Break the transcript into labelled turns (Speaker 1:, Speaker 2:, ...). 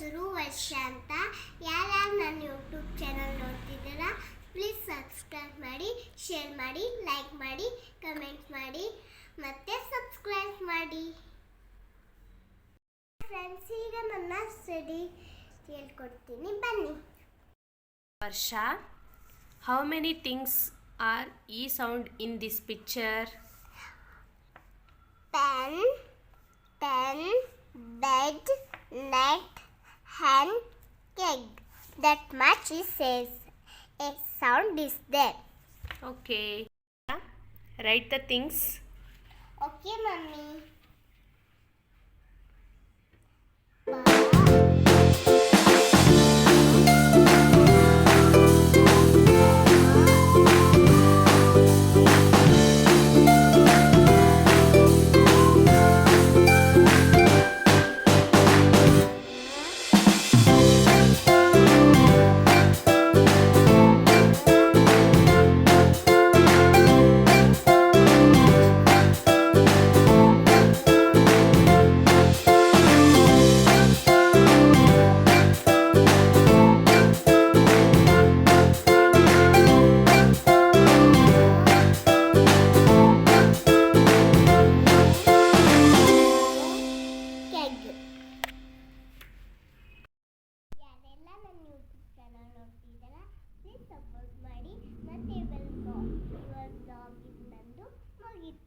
Speaker 1: ಹೆಸರು ವರ್ಷ ಅಂತ. ಯಾರ್ಯಾರು ನನ್ನ ಯೂಟ್ಯೂಬ್ ಚಾನಲ್ ನೋಡ್ತಿದ್ದೀರಾ ಪ್ಲೀಸ್ ಸಬ್ಸ್ಕ್ರೈಬ್ ಮಾಡಿ, ಶೇರ್ ಮಾಡಿ, ಲೈಕ್ ಮಾಡಿ, ಕಮೆಂಟ್ ಮಾಡಿ ಮತ್ತು ಸಬ್ಸ್ಕ್ರೈಬ್ ಮಾಡಿ. ಫ್ರೆಂಡ್ಸ್, ಈಗ ನನ್ನ ಸ್ಟಡಿ ಹೇಳ್ಕೊಡ್ತೀನಿ, ಬನ್ನಿ.
Speaker 2: ವರ್ಷ, how many things are E sound in this picture?
Speaker 1: Pen, bed, net, hen, egg. That much it says. A sound is there.
Speaker 2: Okay. Write the things.
Speaker 1: Okay, mummy. ಯಾರೆಲ್ಲ ನನ್ನ YouTube channel ನೋಡ್ತಿದ್ದೀರಾ please support ಮಾಡಿ. ಮತ್ತೆ your blog ಇದು ನಂದು ಮುಗೀತು.